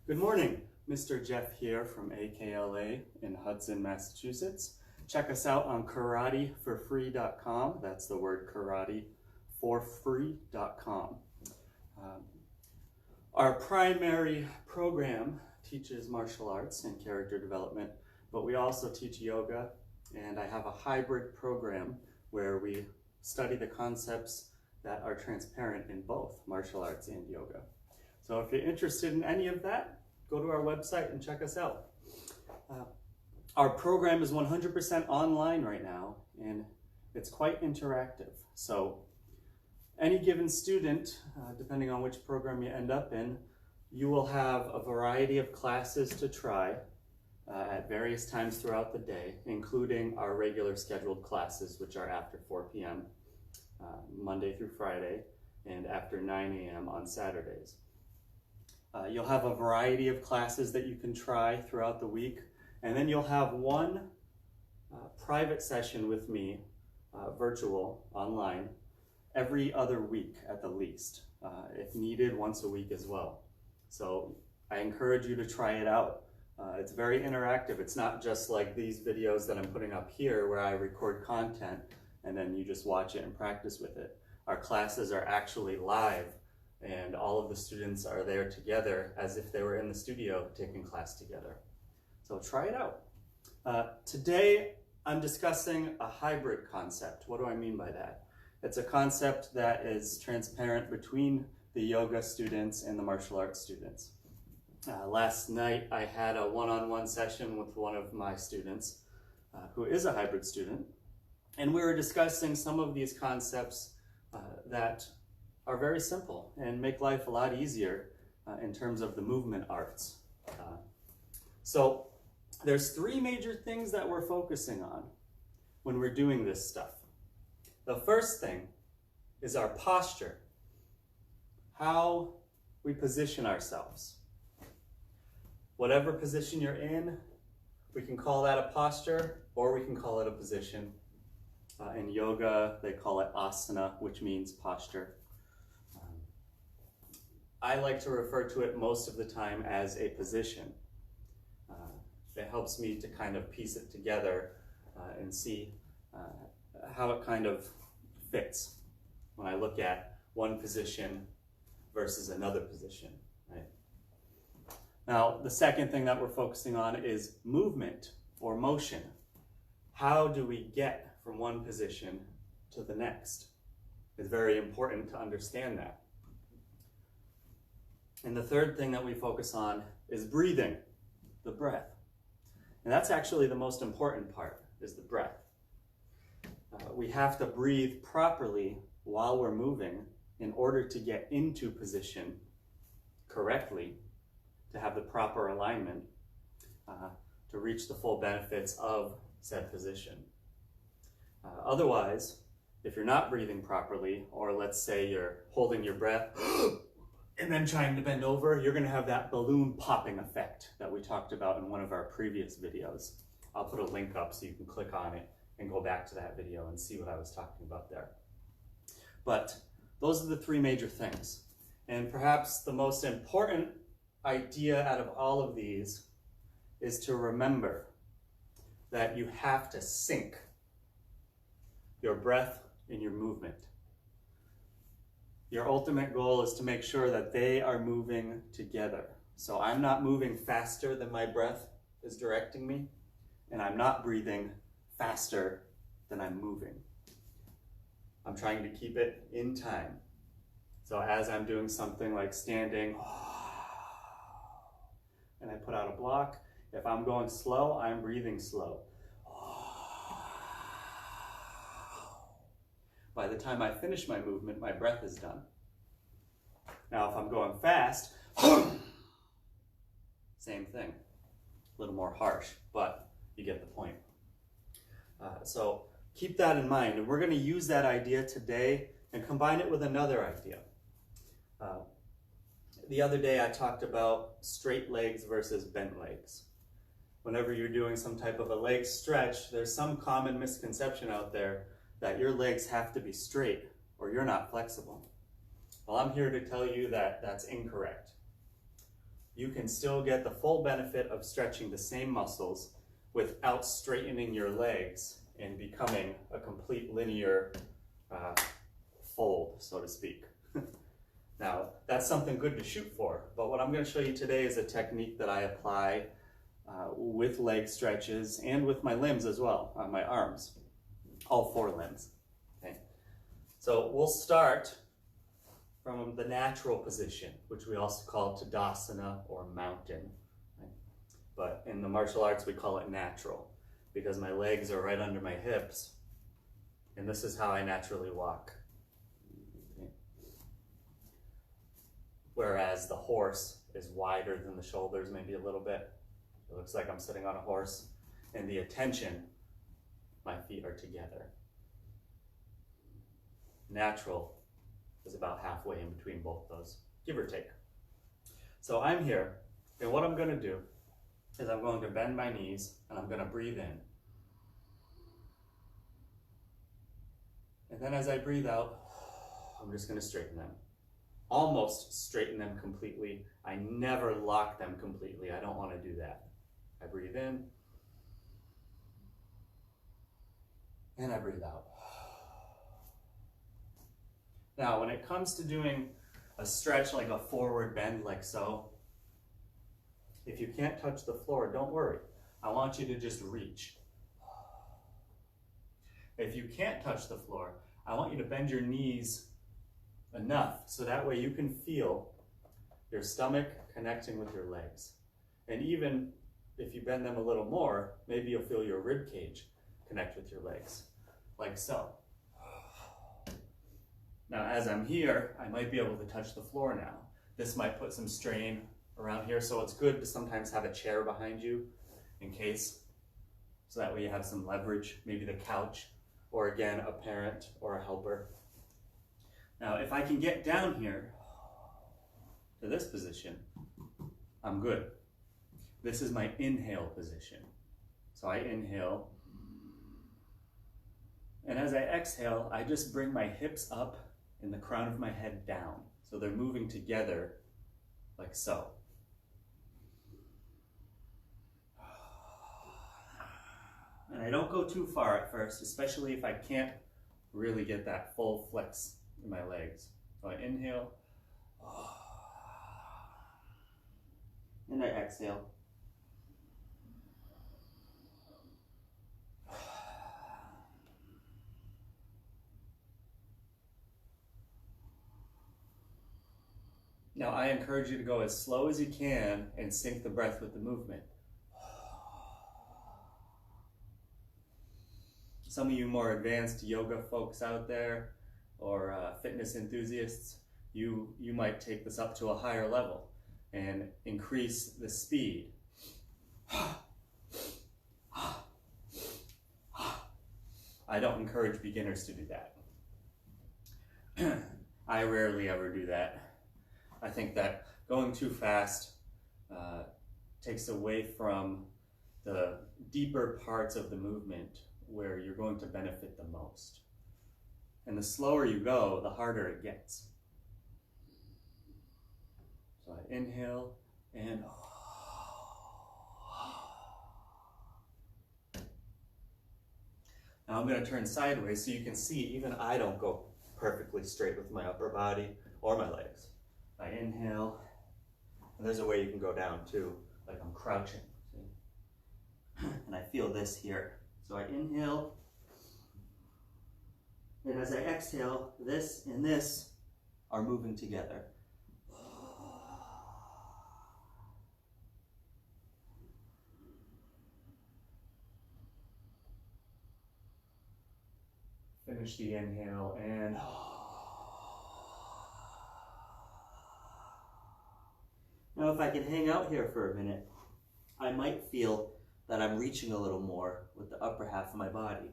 Good morning, Mr. Jeff here from AKLA in Hudson, Massachusetts. Check us out on karateforfree.com. That's the word karate for free.com. Our primary program teaches martial arts and character development, but we also teach yoga, and I have a hybrid program where we study the concepts that are transparent in both martial arts and yoga. So if you're interested in any of that, go to our website and check us out. Our program is 100% online right now, and it's quite interactive. So any given student, depending on which program you end up in, you will have a variety of classes to try at various times throughout the day, including our regular scheduled classes, which are after 4 p.m. Monday through Friday, and after 9 a.m. on Saturdays. You'll have a variety of classes that you can try throughout the week, and then you'll have one private session with me, virtual, online, every other week at the least, if needed once a week as well. So I encourage you to try it out. It's very interactive. It's not just like these videos that I'm putting up here where I record content and then you just watch it and practice with it. Our classes are actually live, and all of the students are there together as if they were in the studio taking class together. So try it out. Today I'm discussing a hybrid concept. What do I mean by that? It's a concept that is transparent between the yoga students and the martial arts students. Last night I had a one-on-one session with one of my students who is a hybrid student, and we were discussing some of these concepts that are very simple and make life a lot easier in terms of the movement arts. So there's three major things that we're focusing on when we're doing this stuff. The first thing is our posture, how we position ourselves. Whatever position you're in, we can call that a posture, or we can call it a position. In yoga, they call it asana, which means posture. I like to refer to it most of the time as a position. It helps me to kind of piece it together and see how it kind of fits when I look at one position versus another position, right? Now, the second thing that we're focusing on is movement or motion. How do we get from one position to the next? It's very important to understand that. And the third thing that we focus on is breathing, the breath. And that's actually the most important part, is the breath. We have to breathe properly while we're moving in order to get into position correctly, to have the proper alignment, to reach the full benefits of said position. Otherwise, if you're not breathing properly, or let's say you're holding your breath and then trying to bend over, you're going to have that balloon popping effect that we talked about in one of our previous videos. I'll put a link up so you can click on it and go back to that video and see what I was talking about there. But those are the three major things. And perhaps the most important idea out of all of these is to remember that you have to sync your breath and your movement. Your ultimate goal is to make sure that they are moving together. So I'm not moving faster than my breath is directing me, and I'm not breathing faster than I'm moving. I'm trying to keep it in time. So as I'm doing something like standing, and I put out a block, if I'm going slow, I'm breathing slow. By the time I finish my movement, my breath is done. Now, if I'm going fast, same thing. A little more harsh, but you get the point. So keep that in mind, and we're going to use that idea today and combine it with another idea. The other day I talked about straight legs versus bent legs. Whenever you're doing some type of a leg stretch, there's some common misconception out there that your legs have to be straight or you're not flexible. Well, I'm here to tell you that that's incorrect. you can still get the full benefit of stretching the same muscles without straightening your legs and becoming a complete linear fold, so to speak. Now, that's something good to shoot for, but what I'm going to show you today is a technique that I apply with leg stretches and with my limbs as well, on my arms, all four limbs. Okay. So we'll start from the natural position, which we also call Tadasana or mountain. Right? But in the martial arts, we call it natural because my legs are right under my hips, and this is how I naturally walk. Okay. Whereas the horse is wider than the shoulders, maybe a little bit. It looks like I'm sitting on a horse, and the attention, my feet are together. Natural is about halfway in between both those, give or take. So I'm here, and what I'm going to do is I'm going to bend my knees, and I'm going to breathe in. And then as I breathe out, I'm just going to straighten them. Almost straighten them completely. I never lock them completely. I don't want to do that. I breathe in, and I breathe out. Now, when it comes to doing a stretch like a forward bend like so, if you can't touch the floor, don't worry. I want you to just reach. If you can't touch the floor, I want you to bend your knees enough so that way you can feel your stomach connecting with your legs. And even if you bend them a little more, maybe you'll feel your rib cage connect with your legs, like so. Now, as I'm here, I might be able to touch the floor now. This might put some strain around here, so it's good to sometimes have a chair behind you in case, so that way you have some leverage, maybe the couch, or again, a parent or a helper. Now, if I can get down here to this position, I'm good. This is my inhale position. So I inhale, and as I exhale, I just bring my hips up and the crown of my head down. So they're moving together like so. And I don't go too far at first, especially if I can't really get that full flex in my legs. So I inhale, and I exhale. Now I encourage you to go as slow as you can and sync the breath with the movement. Some of you more advanced yoga folks out there, or fitness enthusiasts, you might take this up to a higher level and increase the speed. I don't encourage beginners to do that. I rarely ever do that. I think that going too fast takes away from the deeper parts of the movement where you're going to benefit the most. And the slower you go, the harder it gets. So I inhale and now I'm going to turn sideways so you can see even I don't go perfectly straight with my upper body or my legs. I inhale, and there's a way you can go down too, like I'm crouching. See? And I feel this here. So I inhale, and as I exhale, this and this are moving together. Finish the inhale and now if I can hang out here for a minute, I might feel that I'm reaching a little more with the upper half of my body.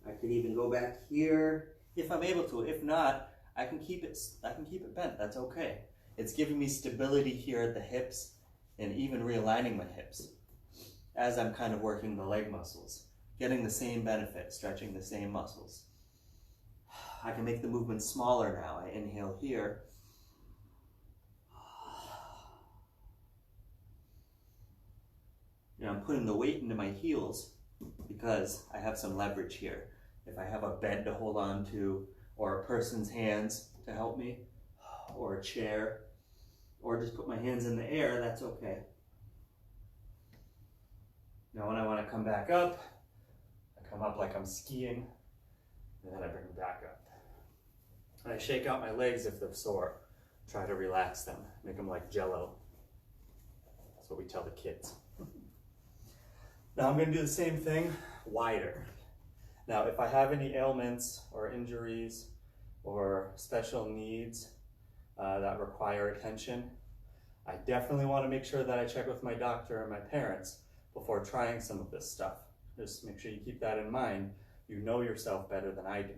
I could even go back here if I'm able to. If not, I can keep it bent. That's okay. It's giving me stability here at the hips and even realigning my hips as I'm kind of working the leg muscles, getting the same benefit, stretching the same muscles. I can make the movement smaller now. I inhale here, I'm putting the weight into my heels because I have some leverage here. If I have a bed to hold on to, or a person's hands to help me, or a chair, or just put my hands in the air, that's okay. Now when I want to come back up, I come up like I'm skiing, and then I bring them back up. I shake out my legs if they're sore. Try to relax them, make them like Jello. That's what we tell the kids. Now I'm going to do the same thing, wider. Now if I have any ailments or injuries or special needs that require attention, I definitely want to make sure that I check with my doctor and my parents before trying some of this stuff. Just make sure you keep that in mind. You know yourself better than I do.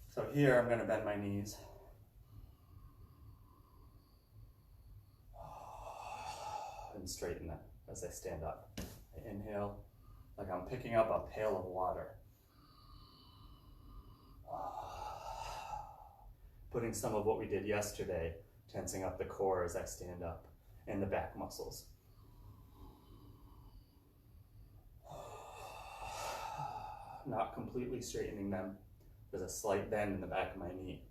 So here I'm going to bend my knees. And straighten them as I stand up. I inhale like I'm picking up a pail of water. Putting some of what we did yesterday, tensing up the core as I stand up, and the back muscles. Not completely straightening them. There's a slight bend in the back of my knee.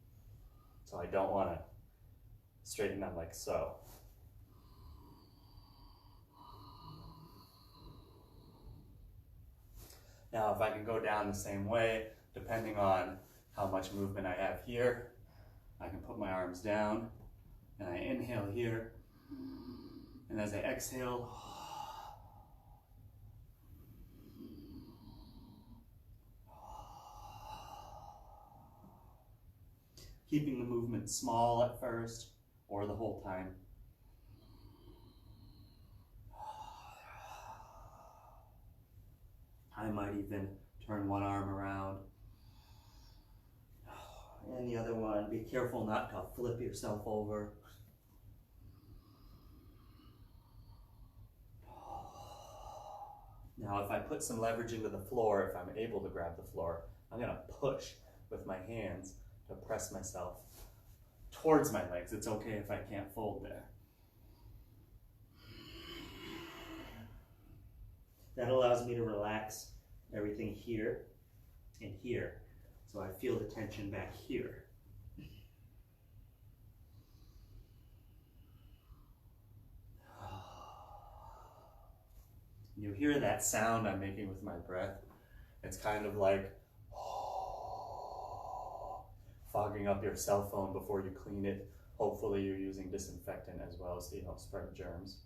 So I don't want to straighten them like so. Now if I can go down the same way, depending on how much movement I have here, I can put my arms down and I inhale here, and as I exhale, keeping the movement small at first or the whole time. I might even turn one arm around and the other one. Be careful not to flip yourself over. Now if I put some leverage into the floor, if I'm able to grab the floor, I'm going to push with my hands to press myself towards my legs. It's okay if I can't fold there. That allows me to relax everything here and here. So I feel the tension back here. You hear that sound I'm making with my breath? It's kind of like fogging up your cell phone before you clean it. Hopefully you're using disinfectant as well so you don't spread germs.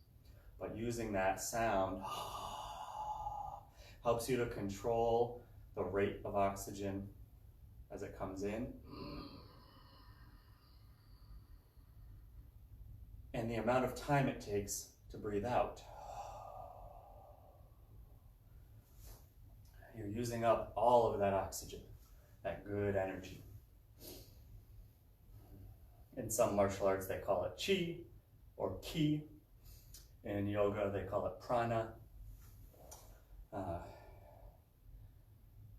But using that sound helps you to control the rate of oxygen as it comes in and the amount of time it takes to breathe out. You're using up all of that oxygen, that good energy. In some martial arts, they call it chi or ki. In yoga, they call it prana.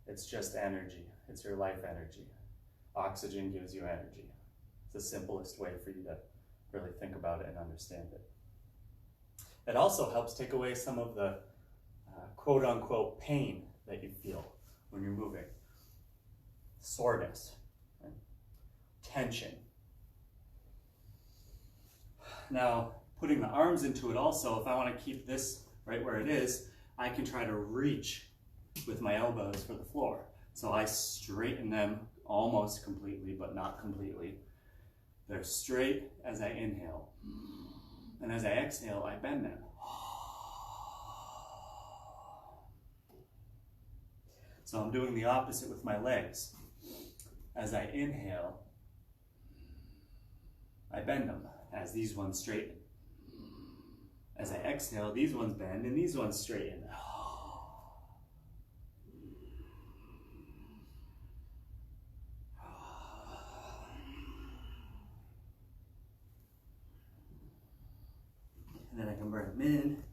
It's just energy. It's your life energy. Oxygen gives you energy. It's the simplest way for you to really think about it and understand it. It also helps take away some of the quote-unquote pain that you feel when you're moving. Soreness, right? Tension. Now, putting the arms into it also, if I want to keep this right where it is, I can try to reach with my elbows for the floor. So I straighten them almost completely, but not completely. They're straight as I inhale. And as I exhale, I bend them. So I'm doing the opposite with my legs. As I inhale, I bend them as these ones straighten. As I exhale, these ones bend and these ones straighten. And then I can bring them in.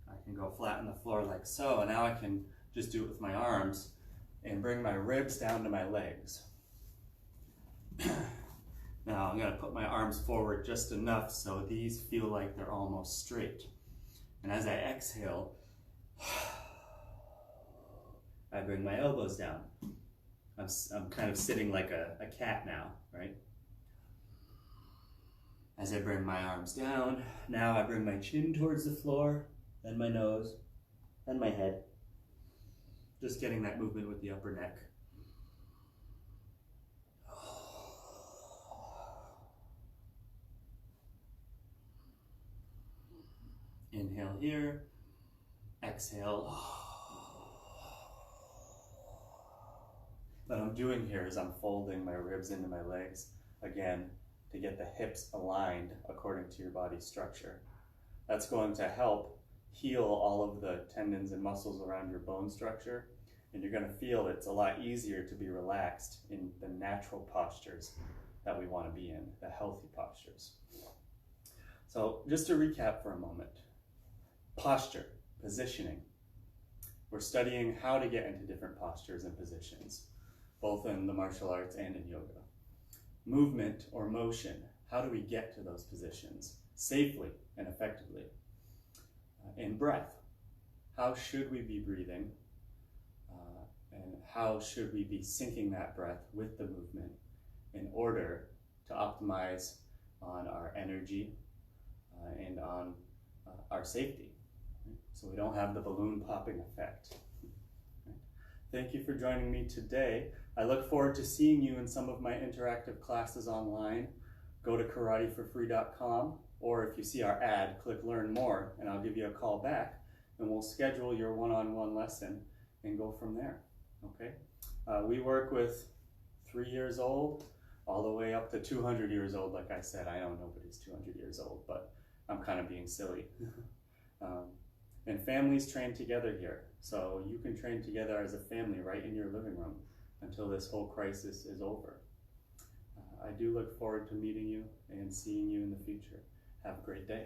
I can go flat on the floor like so, and now I can just do it with my arms and bring my ribs down to my legs. Now I'm going to put my arms forward just enough so these feel like they're almost straight. And as I exhale, I bring my elbows down. I'm kind of sitting like a cat now, right? As I bring my arms down, now I bring my chin towards the floor, then my nose, then my head. Just getting that movement with the upper neck. Inhale here, exhale. What I'm doing here is I'm folding my ribs into my legs, again, to get the hips aligned according to your body structure. That's going to help heal all of the tendons and muscles around your bone structure, and you're going to feel it's a lot easier to be relaxed in the natural postures that we want to be in, the healthy postures. So just to recap for a moment, posture, positioning. We're studying how to get into different postures and positions, both in the martial arts and in yoga. Movement or motion, how do we get to those positions safely and effectively? And breath, how should we be breathing? And how should we be syncing that breath with the movement in order to optimize on our energy and on our safety, right? So we don't have the balloon popping effect. Right? Thank you for joining me today. I look forward to seeing you in some of my interactive classes online. Go to karateforfree.com, or if you see our ad, click Learn More, and I'll give you a call back, and we'll schedule your one-on-one lesson and go from there, okay? We work with 3 years old all the way up to 200 years old. Like I said, I know nobody's 200 years old, but I'm kind of being silly. And families train together here, so you can train together as a family right in your living room until this whole crisis is over. I do look forward to meeting you and seeing you in the future. Have a great day.